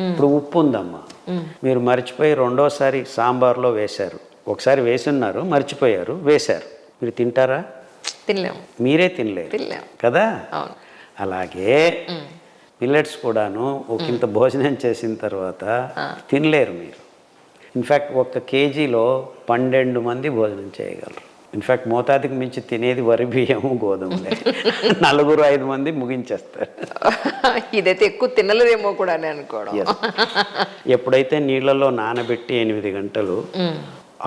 ఇప్పుడు ఉప్పు ఉందమ్మా, మీరు మర్చిపోయి రెండోసారి సాంబార్లో వేశారు, ఒకసారి వేసున్నారు మర్చిపోయారు వేశారు, మీరు తింటారా? తినలేము. మీరే తినలేరు కదా. అలాగే మిల్లెట్స్ కూడాను ఒకంత భోజనం చేసిన తర్వాత తినలేరు మీరు. ఇన్ఫ్యాక్ట్ 1 కేజీలో 12 మంది భోజనం చేయగలరు. ఇన్ఫ్యాక్ట్ మోతాదుకి మించి తినేది వరి బియ్యము గోధుమలే. 4-5 మంది ముగించేస్తారు. ఇదైతే ఎక్కువ తినలేదేమో కూడా అనుకోవడం. ఎప్పుడైతే నీళ్ళలో నానబెట్టి 8 గంటలు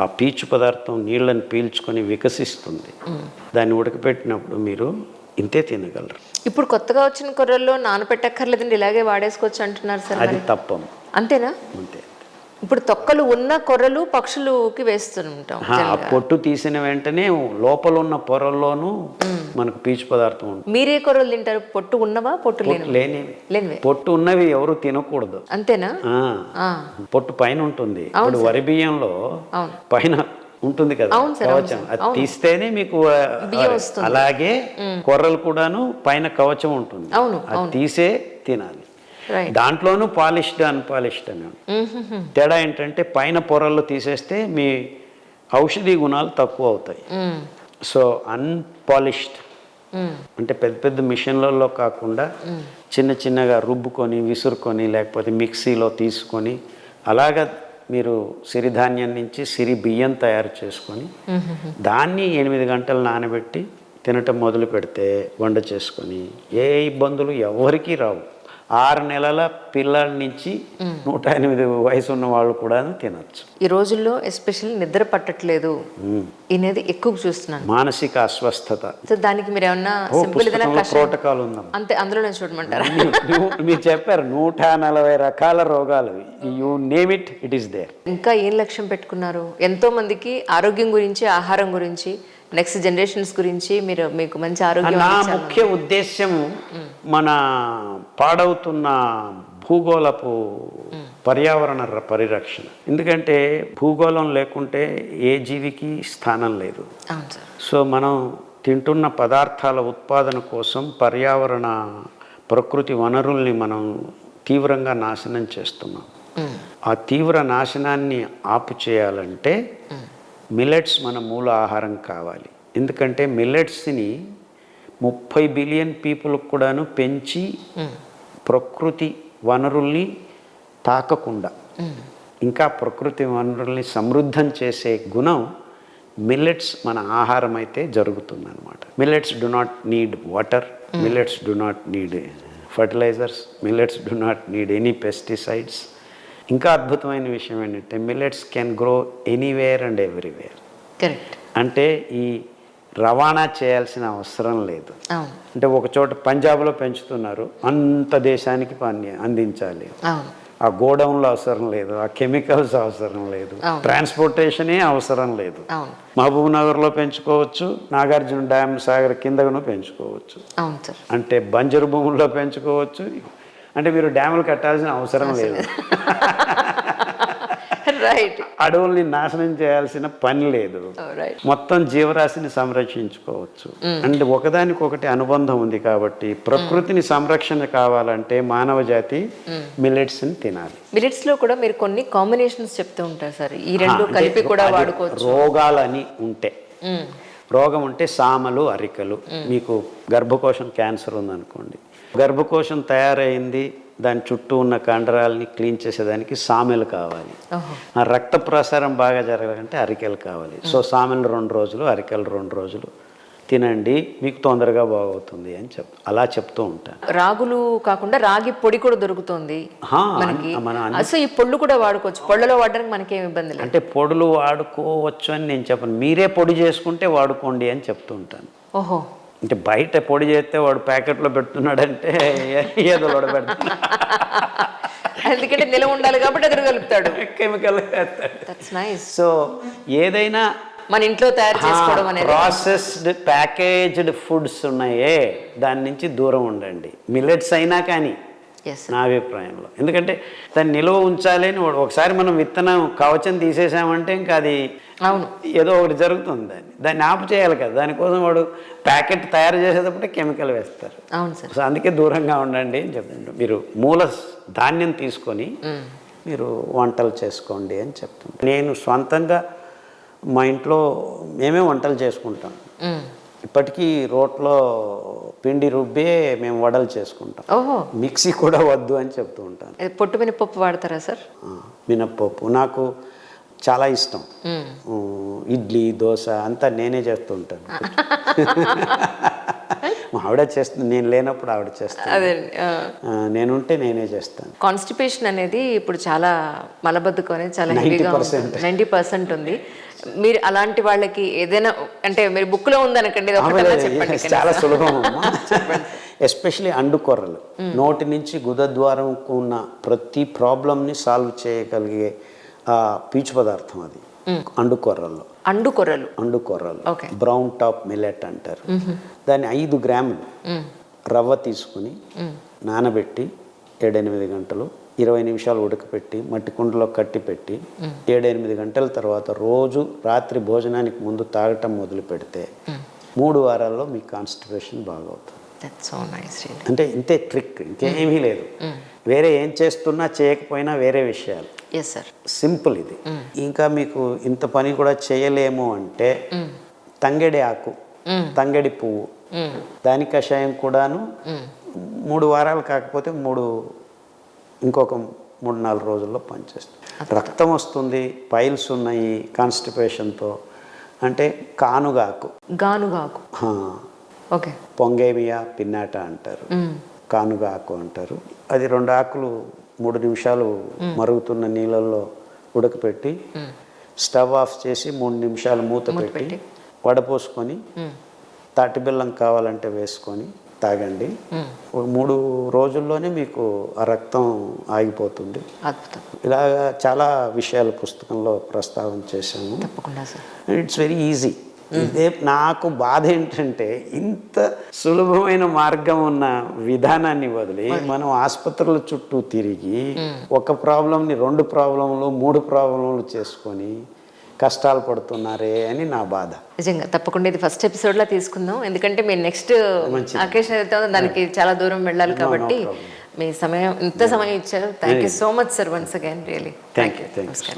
ఆ పీచు పదార్థం నీళ్ళని పీల్చుకొని వికసిస్తుంది, దాన్ని ఉడకపెట్టినప్పుడు మీరు ఇంతే తినగలరు. ఇప్పుడు కొత్తగా వచ్చిన కొర్రల్లో నానపెట్టక్కర్లేదండి, ఇలాగే వాడేసుకోవచ్చు అంటున్నారు సార్. అది తప్పం. అంతేనా? అంతే. ఇప్పుడు తొక్కలు ఉన్న కొర్రలు పక్షులకి వేస్తుంటాం. పొట్టు తీసిన వెంటనే లోపల ఉన్న పొరల్లోనూ మనకు పీచు పదార్థం ఉంటుంది. మీరే కొర్రలు తింటారు? పొట్టు ఉన్నవా? పొట్టు లేనివి. పొట్టు ఉన్నవి ఎవరు తినకూడదు. అంతేనా? పొట్టు పైన ఉంటుంది. ఇప్పుడు వరి బియ్యంలో పైన ఉంటుంది కదా కవచం, అది తీస్తేనే మీకు అలాగే కొర్రలు కూడాను పైన కవచం ఉంటుంది, అది తీసే తినాలి. దాంట్లోనూ పాలిష్డ్ అన్పాలిష్డ్ అని తేడా ఏంటంటే పైన పొరలు తీసేస్తే మీ ఔషధీ గుణాలు తక్కువ అవుతాయి. సో అన్పాలిష్డ్ అంటే పెద్ద పెద్ద మిషన్లలో కాకుండా చిన్న చిన్నగా రుబ్బుకొని విసురుకొని లేకపోతే మిక్సీలో తీసుకొని అలాగా మీరు సిరిధాన్యం నుంచి సిరి బియ్యం తయారు చేసుకొని దాన్ని 8 గంటలు నానబెట్టి తినటం మొదలు పెడితే వంట చేసుకొని ఏ ఇబ్బందులు ఎవరికీ రావు. 6 నెలల పిల్లల నుంచి 108 వయసు ఉన్న వాళ్ళు కూడా తినచ్చు. ఈ రోజుల్లో ఎస్పెషల్లీ నిద్ర పట్టట్లేదు అనేది ఎక్కువ చూస్తున్నాను, మానసిక అస్వస్థత. దానికి మీరు ఏమన్నా సింపుల్ ప్రోటోకాల్ ఉందా? అంతే, అందులోనే చూడమంటారా? మీరు చెప్పారు 140 రకాల రోగాలు, you name it, it is there. ఇంకా ఏం లక్ష్యం పెట్టుకున్నారు? ఎంతో మందికి ఆరోగ్యం గురించి, ఆహారం గురించి, నెక్స్ట్ జనరేషన్స్ గురించి మీకు మంచి ఆరోగ్యం. నా ముఖ్య ఉద్దేశ్యం మన పాడవుతున్న భూగోళపు పర్యావరణ పరిరక్షణ. ఎందుకంటే భూగోళం లేకుంటే ఏ జీవికి స్థానం లేదు. సో మనం తింటున్న పదార్థాల ఉత్పాదన కోసం పర్యావరణ ప్రకృతి వనరుల్ని మనం తీవ్రంగా నాశనం చేస్తున్నాం. ఆ తీవ్ర నాశనాన్ని ఆపు చేయాలంటే మిల్లెట్స్ మన మూల ఆహారం కావాలి. ఎందుకంటే మిల్లెట్స్ని 30 బిలియన్ పీపుల్కి కూడాను పెంచి ప్రకృతి వనరుల్ని తాకకుండా ఇంకా ప్రకృతి వనరుల్ని సమృద్ధం చేసే గుణం మిల్లెట్స్ మన ఆహారం అయితే జరుగుతుందన్నమాట. Millets do not need water, millets do not need fertilisers, millets do not need any pesticides. ఇంకా అద్భుతమైన విషయం ఏంటంటే millets can grow anywhere and everywhere. Correct. అంటే ఈ రవాణా చేయాల్సిన అవసరం లేదు. అంటే ఒక చోట పంజాబ్లో పెంచుతున్నారు, అంత దేశానికి అందించాలి. ఆ గోడౌన్లో అవసరం లేదు, ఆ కెమికల్స్ అవసరం లేదు, ట్రాన్స్పోర్టేషనే అవసరం లేదు. మహబూబ్ నగర్లో పెంచుకోవచ్చు, నాగార్జున డ్యామ్ సాగర్ కిందను పెంచుకోవచ్చు. అంటే బంజరు భూముల్లో పెంచుకోవచ్చు. అంటే మీరు డ్యాములు కట్టాల్సిన అవసరం లేదు. అడవుల్ని నాశనం చేయాల్సిన పని లేదు. మొత్తం జీవరాశిని సంరక్షించుకోవచ్చు. అంటే ఒకదానికొకటి అనుబంధం ఉంది. కాబట్టి ప్రకృతిని సంరక్షణ కావాలంటే మానవ జాతి మిల్లెట్స్ ని తినాలి. మిల్లెట్స్ లో కూడా మీరు కొన్ని కాంబినేషన్స్ చెప్తూ ఉంటారు సార్, ఈ రెండు కలిపి కూడా వాడుకోవచ్చు. రోగాలని ఉంటే, రోగం ఉంటే సామలు, అరికలు. మీకు గర్భకోశం క్యాన్సర్ ఉందనుకోండి, గర్భకోశం తయారైంది, దాని చుట్టూ ఉన్న కండరాలని క్లీన్ చేసేదానికి సామెలు కావాలి. ఆ రక్త ప్రసారం బాగా జరగాలంటే అరికెలు కావాలి. సో సామెలు 2 రోజులు, అరికెలు 2 రోజులు తినండి, మీకు తొందరగా బాగవుతుంది అని అలా చెప్తూ ఉంటాను. రాగులు కాకుండా రాగి పొడి కూడా దొరుకుతుంది మనకి. సో ఈ పొళ్ళు కూడా వాడుకోవచ్చు. పొళ్ళలో వాడడానికి మనకేం ఇబ్బంది లేదు. అంటే పొడులు వాడుకోవచ్చు అని నేను చెప్పను, మీరే పొడి చేసుకుంటే వాడుకోండి అని చెప్తూ ఉంటాను. ఓహో. అంటే బయట పొడి చేస్తే వాడు ప్యాకెట్లో పెడుతున్నాడంటే ఏదో పెడుతున్నాడు, ఎందుకంటే నిలవ ఉండాలి కాబట్టి ఎదురు కలుపుతాడు, కెమికల్. సో ఏదైనా మన ఇంట్లో తయారు చేసుకోవడం అనేది, ప్రాసెస్డ్ ప్యాకేజ్డ్ ఫుడ్స్ ఉన్నాయే దాని నుంచి దూరం ఉండండి. మిల్లెట్స్ అయినా కానీ ఎస్ నా అభిప్రాయంలో. ఎందుకంటే దాన్ని నిల్వ ఉంచాలి అని ఒకసారి మనం విత్తనం కవచం తీసేసామంటే ఇంకా అది అవును ఏదో ఒకటి జరుగుతుంది. దాన్ని ఆపు చేయాలి కదా, దానికోసం వాడు ప్యాకెట్ తయారు చేసేటప్పుడే కెమికల్ వేస్తారు. అవును సార్. సో అందుకే దూరంగా ఉండండి అని చెప్తుంటాం. మీరు మూల ధాన్యం తీసుకొని మీరు వంటలు చేసుకోండి అని చెప్తున్నాను. నేను సొంతంగా మా ఇంట్లో మేమే వంటలు చేసుకుంటాం. ఇప్పటికీ రోట్లో పిండి రుబ్బే మేము వడలు చేసుకుంటాం. ఓహో, మిక్సీ కూడా వద్దు అని చెప్తూ ఉంటాను. పొట్టు మినపప్పు వాడతారా సార్? మినప్పప్పు నాకు చాలా ఇష్టం. ఇడ్లీ దోశ అంతా నేనే చేస్తూ ఉంటాను. ఆవిడ చేస్తుంది, నేను లేనప్పుడు ఆవిడ చేస్తాను. అదే నేనుంటే నేనే చేస్తాను. కాన్స్టిపేషన్ అనేది ఇప్పుడు చాలా మలబద్ధకం అనేది చాలా హెవీగా 90% ఉంది. మీరు అలాంటి వాళ్ళకి ఏదైనా అంటే మీరు బుక్లో ఉందనకండి, చెప్పండి. చాలా సులభం అమ్మా. ఎస్పెషలీ అండుకొర్రలు, నోటి నుంచి గుదద్వారంకు ఉన్న ప్రతి ప్రాబ్లమ్ని సాల్వ్ చేయగలిగే పీచు పదార్థం అది అండుకొర్రల్లో. అండుకొర్రలు బ్రౌన్ టాప్ మిల్లెట్ అంటారు. దాన్ని 5 గ్రాములు రవ్వ తీసుకుని నానబెట్టి 7-8 గంటలు 20 నిమిషాలు ఉడకపెట్టి మట్టి కుండలో కట్టి పెట్టి 7-8 గంటల తర్వాత రోజు రాత్రి భోజనానికి ముందు తాగటం మొదలు పెడితే 3 వారాల్లో మీ కాన్స్టిపేషన్ బాగవుతుంది. అంటే ఇంతే ట్రిక్, ఇంకేమీ లేదు. వేరే ఏం చేస్తున్నా చేయకపోయినా వేరే విషయాలు. సింపుల్ ఇది. ఇంకా మీకు ఇంత పని కూడా చేయలేము అంటే తంగెడి ఆకు, తంగెడి పువ్వు, దాని కషాయం కూడాను 3 వారాలు కాకపోతే ఇంకొక 3-4 రోజుల్లో పనిచేస్తుంది. రక్తం వస్తుంది, పైల్స్ ఉన్నాయి కాన్స్టిపేషన్తో అంటే కానుగాకు ఓకే, పొంగేమియా పిన్నాట అంటారు, కానుగాకు అంటారు. అది 2 ఆకులు 3 నిమిషాలు మరుగుతున్న నీళ్ళల్లో ఉడకపెట్టి స్టవ్ ఆఫ్ చేసి 3 నిమిషాలు మూత పెట్టి వడపోసుకొని తాటి బెల్లం కావాలంటే వేసుకొని తాగండి. 3 రోజుల్లోనే మీకు ఆ రక్తం ఆగిపోతుంది. ఇలాగా చాలా విషయాలు పుస్తకంలో ప్రస్తావన చేశాము. It's very easy. ఇదే నాకు బాధ ఏంటంటే ఇంత సులభమైన మార్గం ఉన్న విధానాన్ని వదిలి మనం ఆసుపత్రుల చుట్టూ తిరిగి ఒక ప్రాబ్లంని 2 ప్రాబ్లంలు 3 ప్రాబ్లంలు చేసుకొని కష్టాలు పడుతున్నారే అని నా బాధ. నిజంగా తప్పకుండా ఇది ఫస్ట్ ఎపిసోడ్లో తీసుకుందాం. ఎందుకంటే మీరు నెక్స్ట్ అకేషన్ అయితే దానికి చాలా దూరం వెళ్ళాలి కాబట్టి మీ సమయం ఇంత సమయం ఇచ్చారు. Thank you so much sir, once again really thank you.